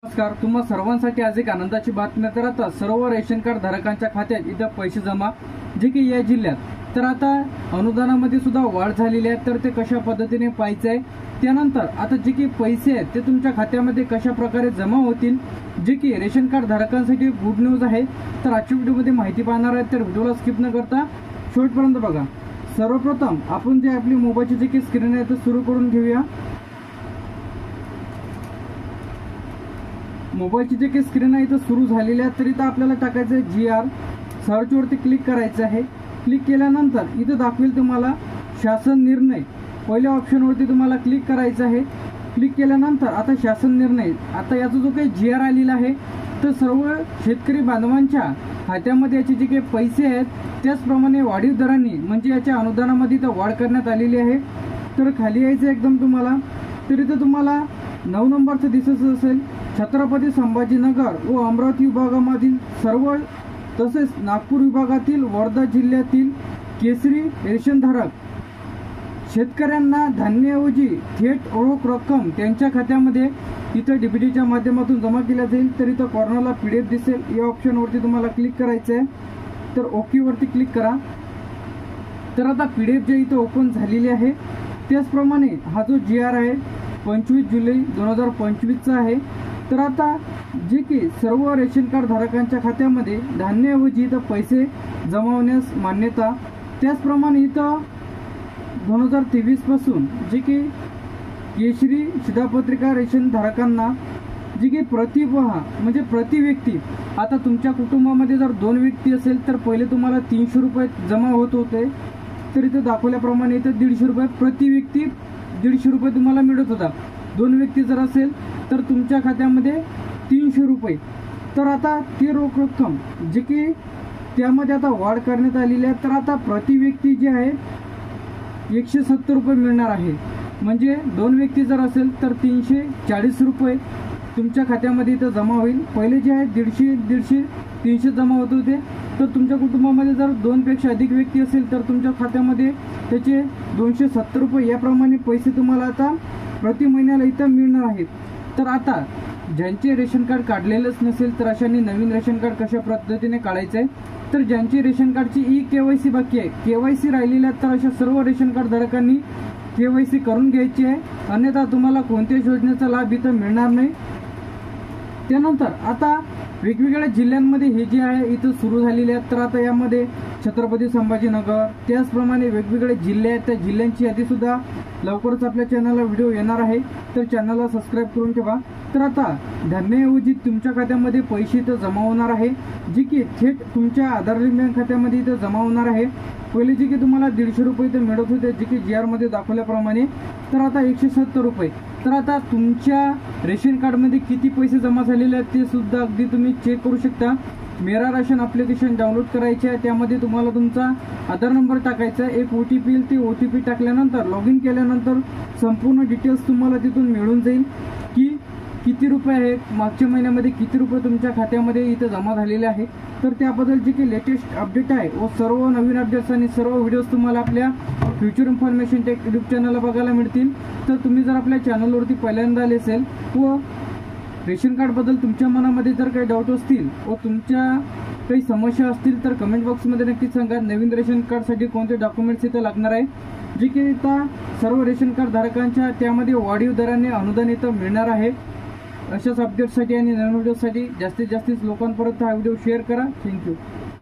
नमस्कार, तुम्हा सर्वांसाठी आज एक आनंदाची बातमी. तर आता सर्व रेशन कार्ड धारकांच्या खात्यात इथं पैसे जमा जे की या जिल्ह्यात तर आता अनुदानामध्ये सुद्धा वाढ झालेली आहे. तर ते कशा पद्धतीने पाहायचं आहे, त्यानंतर आता जे की पैसे आहेत ते तुमच्या खात्यामध्ये कशा प्रकारे जमा होतील, जे की रेशन कार्ड धारकांसाठी गुड न्यूज आहे. तर आजच्या व्हिडिओमध्ये माहिती पाहणार आहे, तर व्हिडिओला स्किप न करता शेवटपर्यंत बघा. सर्वप्रथम आपण जे आपली मोबाईलची जे की स्क्रीन आहे ते सुरू करून घेऊया. मोबाईलची जे काही स्क्रीन आहे इथं सुरू झालेली आहे. तर इथं आपल्याला टाकायचं आहे GR, सर्चवरती क्लिक करायचं आहे. क्लिक केल्यानंतर इथं दाखवेल तुम्हाला शासन निर्णय, पहिल्या ऑप्शनवरती तुम्हाला क्लिक करायचं आहे. क्लिक केल्यानंतर आता शासन निर्णय, आता याचा जो काही GR आलेला आहे तर सर्व शेतकरी बांधवांच्या खात्यामध्ये याचे जे काही पैसे आहेत त्याचप्रमाणे वाढीव दरांनी म्हणजे याच्या अनुदानामध्ये इथं वाढ करण्यात आलेली आहे. तर खाली यायचं एकदम तुम्हाला, तर इथं तुम्हाला 9 नंबरचं दिसत असेल छत्रपती संभाजीनगर व अमरावती विभागामधील सर्व, तसेच नागपूर विभागातील वर्धा जिल्ह्यातील केसरी रेशनधारक शेतकऱ्यांना धान्याऐवजी थेट रोख रक्कम त्यांच्या खात्यामध्ये इथं डीबीटीच्या माध्यमातून जमा केल्या जाईल. तर इथं कॉर्नरला PDF दिसेल, या ऑप्शनवरती तुम्हाला क्लिक करायचं आहे. तर ओके वरती क्लिक करा. तर आता PDF जे इथं ओपन झालेली आहे त्याचप्रमाणे हा जो GR आहे 25 जुलै 2025चा आहे. तर आता जे की सर्व रेशन कार्ड धारकांच्या खात्यामध्ये धान्याऐवजी इथं पैसे जमावण्यास मान्यता, त्याचप्रमाणे इथं 2023 पासून जे की केशरी शिधापत्रिका रेशन धारकांना जे की प्रतिवहा म्हणजे प्रति व्यक्ती, आता तुमच्या कुटुंबामध्ये जर 2 व्यक्ती असेल तर पहिले तुम्हाला 300 रुपये जमा होत होते. तर इथं दाखवल्याप्रमाणे इथं 150 रुपये प्रति व्यक्ती 150 रुपये तुम्हाला मिळत होता. 2 व्यक्ती जर असेल तर तुमच्या खात्यामध्ये 300 रुपये. तर आता ती रोख रक्कम जे की त्यामध्ये आता वाढ करण्यात आलेली आहे. तर आता प्रति व्यक्ती जे आहे 170 रुपये मिळणार आहे. म्हणजे 2 व्यक्ती जर असेल तर 340 रुपये तुमच्या खात्यामध्ये इथं जमा होईल. पहिले जे आहे 150 300 जमा होत होते. तर तुमच्या कुटुंबामध्ये जर 2 पेक्षा अधिक व्यक्ती असेल तर तुमच्या खात्यामध्ये त्याचे 270 रुपये याप्रमाणे पैसे तुम्हाला आता प्रति महिन्याला इथं मिळणार आहेत. तर आता ज्यांचे रेशन कार्ड काढलेलंच नसेल तर अशांनी नवीन रेशन कार्ड कशा पद्धतीने काढायचं आहे, तर ज्यांची रेशन कार्डची KYC बाकी आहे, KYC राहिलेल्या तर अशा सर्व रेशन कार्ड धारकांनी KYC करून घ्यायची आहे, अन्यथा तुम्हाला कोणत्याच योजनेचा लाभ इथं मिळणार नाही. त्यानंतर आता वेगवेगळ्या जिल्ह्यांमध्ये हे जे आहे इथं सुरू झालेले आहेत. तर आता यामध्ये छत्रपती संभाजीनगर त्याचप्रमाणे वेगवेगळे जिल्हे आहेत, त्या जिल्ह्यांची यादी सुद्धा लवकरच आपल्या चॅनलला व्हिडिओ येणार आहे. तर चॅनलला सबस्क्राईब करून ठेवा. तर आता धान्याऐवजी तुमच्या खात्यामध्ये पैसे इथं जमा होणार आहे, जे की थेट तुमच्या आधार लिंक बँक खात्यामध्ये इथं जमा होणार आहे. पहिले जे की तुम्हाला 150 रुपये इथं मिळत होते, जे की GR मध्ये दाखवल्याप्रमाणे, तर आता 170 रुपये. तर आता तुमच्या रेशन कार्डमध्ये किती पैसे जमा झालेले आहेत ते सुद्धा अगदी तुम्ही चेक करू शकता. मेरा राशन ॲप्लिकेशन डाउनलोड करायचे आहे. त्यामध्ये तुम्हाला तुमचा आधार नंबर टाकायचा, एक OTP येईल. ते OTP टाकल्यानंतर लॉग इन केल्यानंतर संपूर्ण डिटेल्स तुम्हाला तिथून मिळून जाईल की किती रुपये आहेत, मागच्या महिन्यामध्ये किती रुपये तुमच्या खात्यामध्ये इथं जमा झालेले आहे. तर त्याबद्दल जे काही लेटेस्ट अपडेट आहे व सर्व नवीन अपडेट्स आणि सर्व व्हिडिओज तुम्हाला आपल्या फ्युचर इन्फॉर्मेशन टेक यूट्यूब चॅनलला बघायला मिळतील. तर तुम्ही जर आपल्या चॅनलवरती पहिल्यांदा आले असेल व रेशन कार्डबद्दल तुमच्या मनामध्ये जर काही डाऊट असतील व तुमच्या काही समस्या असतील तर कमेंट बॉक्समध्ये नक्कीच सांगा. नवीन रेशन कार्डसाठी कोणते डॉक्युमेंट्स इथं लागणार आहे, जे की इथं सर्व रेशन कार्ड धारकांच्या त्यामध्ये वाढीव दराने अनुदान इथं मिळणार आहे. अशाच अपडेट्ससाठी आणि नवीन व्हिडिओसाठी जास्तीत जास्त लोकांपर्यंत हा व्हिडिओ शेअर करा. थँक्यू.